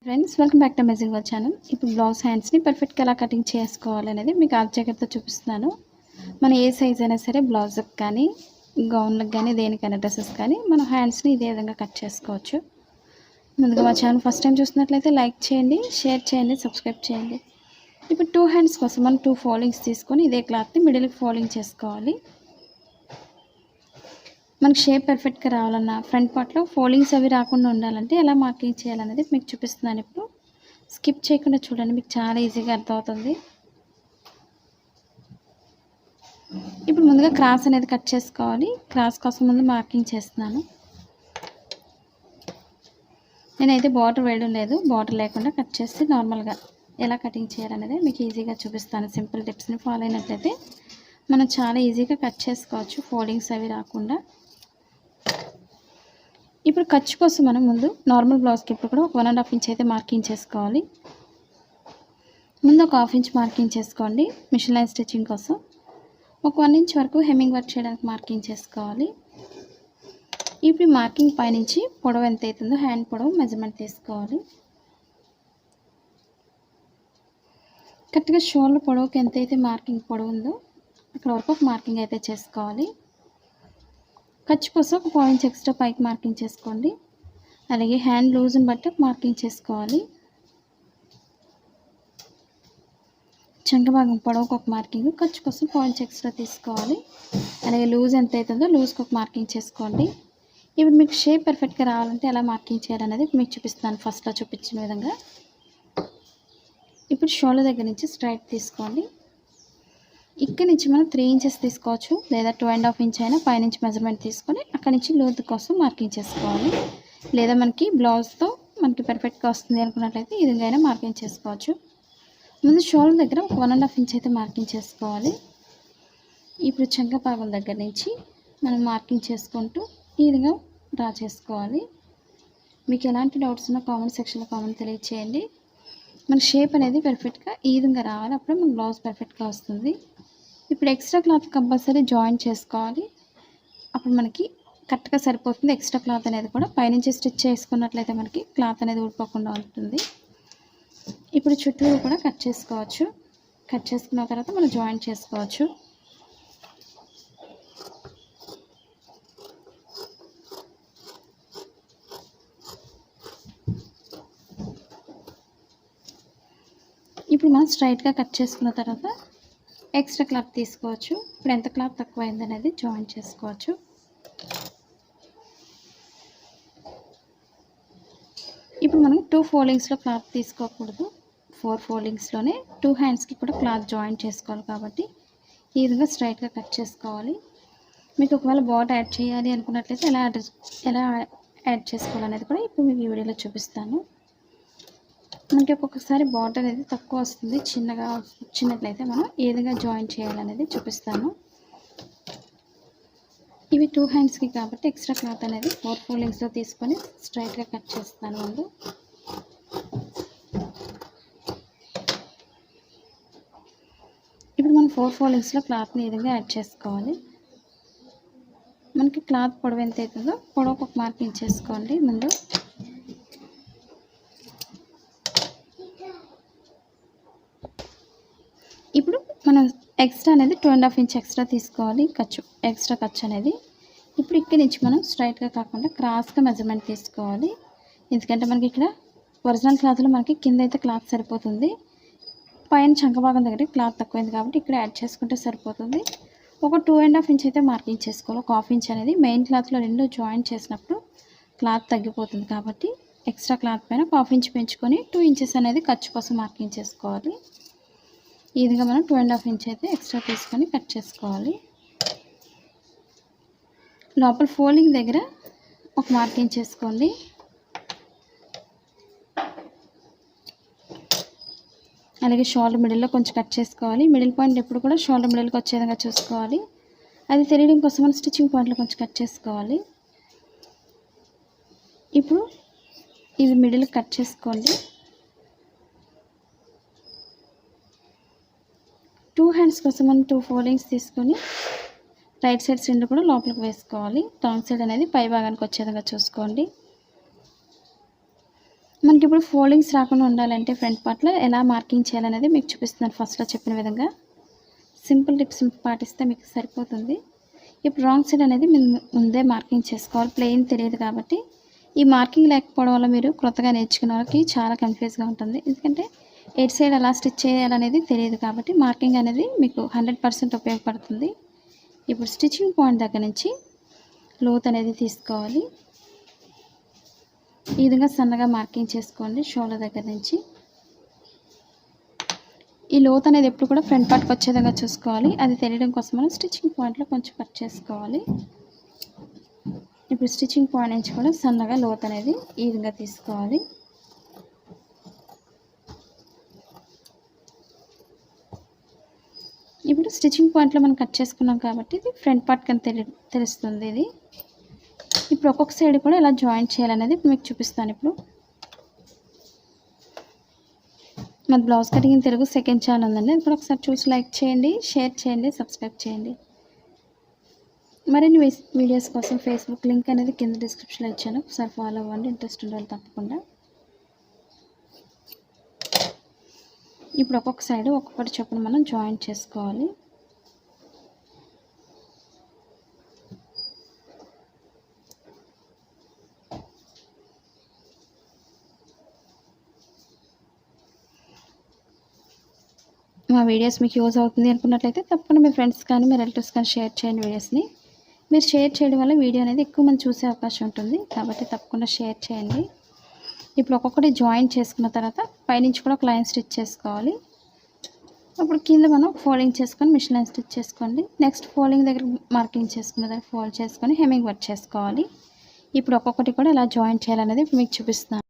Friends welcome back to amazing world channel. ఇప్పుడు blouse హ్యాండ్స్ని పర్ఫెక్ట్గా ఎలా కటింగ్ చేసుకోవాలనేది మీకు ఆర్ట్ జాకెట్తో చూపిస్తున్నాను. మనం ఏ సైజ్ అయినా సరే బ్లౌజ్కి కానీ గౌన్లకు కానీ దేనికైనా డ్రెస్సెస్ కానీ మనం హ్యాండ్స్ని ఇదే విధంగా కట్ చేసుకోవచ్చు. ముందుగా మా ఛానల్ ఫస్ట్ టైం చూసినట్లయితే లైక్ చేయండి, షేర్ చేయండి, సబ్స్క్రైబ్ చేయండి. ఇప్పుడు 2 హ్యాండ్స్ కోసం మనం 2 ఫోల్డింగ్స్ తీసుకొని ఇదే క్లాత్ని మిడిల్కి ఫోల్డింగ్ చేసుకోవాలి. మనకి షేప్ పర్ఫెక్ట్గా రావాలన్నా ఫ్రంట్ పార్ట్లో ఫోల్డింగ్స్ అవి రాకుండా ఉండాలంటే ఎలా మార్కింగ్ చేయాలనేది మీకు చూపిస్తున్నాను. ఇప్పుడు స్కిప్ చేయకుండా చూడండి, మీకు చాలా ఈజీగా అర్థమవుతుంది. ఇప్పుడు ముందుగా క్రాస్ అనేది కట్ చేసుకోవాలి. క్రాస్ కోసం ముందు మార్కింగ్ చేస్తున్నాను. నేనైతే బార్డర్ వేయడం లేదు, బార్డర్ లేకుండా కట్ చేసి నార్మల్గా ఎలా కటింగ్ చేయాలనేది మీకు ఈజీగా చూపిస్తాను. సింపుల్ టిప్స్ని ఫాలో అయినట్లయితే మనం చాలా ఈజీగా కట్ చేసుకోవచ్చు, ఫోల్డింగ్స్ అవి రాకుండా. ఇప్పుడు ఖర్చు కోసం మనం ముందు నార్మల్ బ్లౌజ్కి ఇప్పుడు కూడా ఒక 1.5 ఇంచ్ అయితే మార్కింగ్ చేసుకోవాలి. ముందు ఒక 1/2 ఇంచ్ మార్కింగ్ చేసుకోండి మిషన్ లైన్ స్టిచ్చింగ్ కోసం. ఒక 1 ఇంచ్ వరకు హెమ్మింగ్ వర్క్ చేయడానికి మార్కింగ్ చేసుకోవాలి. ఇప్పుడు మార్కింగ్ పైనుంచి పొడవు ఎంత అవుతుందో హ్యాండ్ పొడవు మెజర్మెంట్ తీసుకోవాలి. కరెక్ట్గా షోల్డర్ పొడవుకి ఎంతైతే మార్కింగ్ పొడవు ఉందో అక్కడ వరకు ఒక మార్కింగ్ అయితే చేసుకోవాలి. ఖర్చు కోసం ఒక 1 ఇంచ్ ఎక్స్ట్రా పైకి మార్కింగ్ చేసుకోండి. అలాగే హ్యాండ్ లూజ్ని బట్టి మార్కింగ్ చేసుకోవాలి. చంక భాగం పొడవుకు ఒక మార్కింగ్, ఖర్చు కోసం 1 ఇంచ్ ఎక్స్ట్రా తీసుకోవాలి. అలాగే లూజ్ ఎంత అవుతుందో లూజ్కి ఒక మార్కింగ్ చేసుకోండి. ఇప్పుడు మీకు షేప్ పర్ఫెక్ట్గా రావాలంటే ఎలా మార్కింగ్ చేయాలనేది మీకు చూపిస్తాను ఫస్ట్లో చూపించిన విధంగా. ఇప్పుడు షోల్డర్ దగ్గర నుంచి స్ట్రైట్ తీసుకోండి. ఇక్కడ నుంచి మనం 3 ఇంచెస్ తీసుకోవచ్చు, లేదా 2.5 ఇంచ్ అయినా పైనుంచి మెజర్మెంట్ తీసుకొని అక్కడి నుంచి లూజ్ కోసం మార్కింగ్ చేసుకోవాలి. లేదా మనకి బ్లౌజ్తో మనకి పర్ఫెక్ట్గా వస్తుంది అనుకున్నట్లయితే ఈ విధంగా అయినా మార్కింగ్ చేసుకోవచ్చు. ముందు షోల్డర్ దగ్గర ఒక 1.5 ఇంచ్ అయితే మార్కింగ్ చేసుకోవాలి. ఇప్పుడు చంక భాగం దగ్గర నుంచి మనం మార్కింగ్ చేసుకుంటూ ఈ విధంగా డ్రా చేసుకోవాలి. మీకు ఎలాంటి డౌట్స్ ఉన్నా కామెంట్ సెక్షన్లో కామెంట్ తెలియచేయండి. మన షేప్ అనేది పర్ఫెక్ట్గా ఈ విధంగా రావాలి, అప్పుడే మన బ్లౌజ్ పర్ఫెక్ట్గా వస్తుంది. ఇప్పుడు ఎక్స్ట్రా క్లాత్ కంపల్సరీ జాయిన్ చేసుకోవాలి, అప్పుడు మనకి కరెక్ట్గా సరిపోతుంది. ఎక్స్ట్రా క్లాత్ అనేది కూడా పైనుంచి స్టిచ్ చేసుకున్నట్లయితే మనకి క్లాత్ అనేది ఊడిపోకుండా ఉంటుంది. ఇప్పుడు చుట్టూరు కూడా కట్ చేసుకోవచ్చు. కట్ చేసుకున్న తర్వాత మనం జాయిన్ చేసుకోవచ్చు. ఇప్పుడు మనం స్ట్రైట్గా కట్ చేసుకున్న తర్వాత ఎక్స్ట్రా క్లాత్ తీసుకోవచ్చు. ఇప్పుడు ఎంత క్లాత్ తక్కువైంది అనేది జాయిన్ చేసుకోవచ్చు. ఇప్పుడు మనం 2 ఫోల్డింగ్స్లో క్లాత్ తీసుకోకూడదు, 4 ఫోల్డింగ్స్లోనే 2 హ్యాండ్స్కి కూడా క్లాత్ జాయిన్ చేసుకోవాలి. కాబట్టి ఈ విధంగా స్ట్రైట్గా కట్ చేసుకోవాలి. మీకు ఒకవేళ బార్డర్ యాడ్ చేయాలి అనుకున్నట్లయితే ఎలా యాడ్ చేసుకోవాలనేది కూడా ఇప్పుడు మీకు ఈ వీడియోలో చూపిస్తాను. మనకి ఒక్కొక్కసారి బార్డర్ అనేది తక్కువ వస్తుంది, చిన్నగా వచ్చినట్లయితే మనం ఏ విధంగా జాయిన్ చేయాలనేది చూపిస్తాను. ఇవి 2 హ్యాండ్స్కి కాబట్టి ఎక్స్ట్రా క్లాత్ అనేది 4 ఫోల్డింగ్స్లో తీసుకొని స్ట్రైట్గా కట్ చేస్తాను. ముందు ఇప్పుడు మనం 4 ఫోల్డింగ్స్లో క్లాత్ని ఈ విధంగా యాడ్ చేసుకోవాలి. మనకి క్లాత్ పొడవు ఎంత అవుతుందో పొడవుకు ఒక మార్కింగ్ చేసుకోండి. ముందు ఇప్పుడు మనం ఎక్స్ట్రా అనేది 2.5 ఇంచ్ ఎక్స్ట్రా తీసుకోవాలి. ఎక్స్ట్రా ఖర్చు అనేది ఇప్పుడు ఇక్కడి నుంచి మనం స్ట్రైట్గా కాకుండా క్రాస్గా మెజర్మెంట్ తీసుకోవాలి. ఎందుకంటే మనకి ఇక్కడ ఒరిజినల్ క్లాత్లో మనకి కింద అయితే క్లాత్ సరిపోతుంది, పైన చంక భాగం దగ్గర క్లాత్ తక్కువైంది కాబట్టి ఇక్కడ యాడ్ చేసుకుంటే సరిపోతుంది. ఒక 2.5 ఇంచ్ అయితే మార్కింగ్ చేసుకోవాలి. ఒక 1/2 ఇంచ్ అనేది మెయిన్ క్లాత్లో రెండు జాయిన్ చేసినప్పుడు క్లాత్ తగ్గిపోతుంది కాబట్టి ఎక్స్ట్రా క్లాత్ పైన 1/2 ఇంచ్ పెంచుకొని 2 ఇంచెస్ అనేది ఖర్చు కోసం మార్కింగ్ చేసుకోవాలి. ఈ విధంగా మనం 2.5 ఇంచ్ అయితే ఎక్స్ట్రా తీసుకొని కట్ చేసుకోవాలి. లోపల ఫోల్డింగ్ దగ్గర ఒక మార్కింగ్ చేసుకోండి. అలాగే షోల్డర్ మిడిల్లో కొంచెం కట్ చేసుకోవాలి. మిడిల్ పాయింట్ ఎప్పుడు కూడా షోల్డర్ మిడిల్కి వచ్చే విధంగా చూసుకోవాలి. అది తెలియడం కోసం మనం స్టిచ్చింగ్ పాయింట్లో కొంచెం కట్ చేసుకోవాలి. ఇప్పుడు ఇది మిడిల్ కట్ చేసుకోండి. 2 హ్యాండ్స్ కోసం మనం 2 ఫోల్డింగ్స్ తీసుకొని రైట్ సైడ్స్ రెండు కూడా లోపలికి వేసుకోవాలి. రాంగ్ సైడ్ అనేది పై భాగానికి వచ్చే విధంగా చూసుకోండి. మనకి ఇప్పుడు ఫోల్డింగ్స్ రాకుండా ఉండాలంటే ఫ్రంట్ పార్ట్లో ఎలా మార్కింగ్ చేయాలనేది మీకు చూపిస్తున్నాను. ఫస్ట్లో చెప్పిన విధంగా సింపుల్ టిప్స్ పాటిస్తే మీకు సరిపోతుంది. ఇప్పుడు రాంగ్ సైడ్ అనేది ముందే మార్కింగ్ చేసుకోవాలి. ప్లెయిన్ తెలియదు కాబట్టి ఈ మార్కింగ్ లేకపోవడం వల్ల మీరు కొత్తగా నేర్చుకునే వాళ్ళకి చాలా కన్ఫ్యూజ్గా ఉంటుంది. ఎందుకంటే ఎటు సైడ్ ఎలా స్టిచ్ చేయాలనేది తెలియదు కాబట్టి మార్కింగ్ అనేది మీకు 100% ఉపయోగపడుతుంది. ఇప్పుడు స్టిచ్చింగ్ పాయింట్ దగ్గర నుంచి లోత్ అనేది తీసుకోవాలి. ఈ విధంగా సన్నగా మార్కింగ్ చేసుకోండి. షోల్డర్ దగ్గర నుంచి ఈ లోత్ అనేది ఎప్పుడు కూడా ఫ్రంట్ పార్ట్కి వచ్చే విధంగా చూసుకోవాలి. అది తెలియడం కోసం మనం స్టిచ్చింగ్ పాయింట్లో కొంచెం కట్ చేసుకోవాలి. ఇప్పుడు స్టిచ్చింగ్ పాయింట్ నుంచి కూడా సన్నగా లోత్ అనేది ఈ విధంగా తీసుకోవాలి. ఇప్పుడు స్టిచ్చింగ్ పాయింట్లో మనం కట్ చేసుకున్నాం కాబట్టి ఇది ఫ్రంట్ పార్ట్ కని తెలుస్తుంది. ఇది ఇప్పుడు ఒక్కొక్క సైడ్ కూడా ఎలా జాయింట్ చేయాలనేది మీకు చూపిస్తాను. ఇప్పుడు మన blouse cutting Telugu second channel ఉందండి. అది కూడా ఒకసారి చూసి లైక్ చేయండి, షేర్ చేయండి, సబ్స్క్రైబ్ చేయండి. మరిన్ని వీడియోస్ కోసం ఫేస్బుక్ లింక్ అనేది కింద డిస్క్రిప్షన్లో ఇచ్చాను. ఒకసారి ఫాలో అవ్వండి, ఇంట్రెస్ట్ ఉండాలి తప్పకుండా. ఇప్పుడు ఒక్కొక్క సైడ్ ఒక్కొక్కటి చొప్పున మనం జాయింట్ చేసుకోవాలి. మా వీడియోస్ మీకు యూజ్ అవుతుంది అనుకున్నట్లయితే తప్పకుండా మీ ఫ్రెండ్స్ కానీ మీ రిలేటివ్స్ కానీ షేర్ చేయండి. వీడియోస్ని మీరు షేర్ చేయడం వల్ల వీడియో అనేది ఎక్కువ మంది చూసే అవకాశం ఉంటుంది కాబట్టి తప్పకుండా షేర్ చేయండి. ఇప్పుడు ఒక్కొక్కటి జాయిన్ చేసుకున్న తర్వాత పైనుంచి కూడా ఒక లైన్ స్టిచ్ చేసుకోవాలి. అప్పుడు కింద మనం ఫోల్డింగ్ చేసుకొని మిషన్ లైన్ స్టిచ్ చేసుకోండి. నెక్స్ట్ ఫోల్డింగ్ దగ్గర మార్కింగ్ చేసుకున్న దగ్గర ఫోల్డ్ చేసుకొని హెమ్మింగ్ వర్క్ చేసుకోవాలి. ఇప్పుడు ఒక్కొక్కటి కూడా ఎలా జాయిన్ చేయాలనేది మీకు చూపిస్తాను.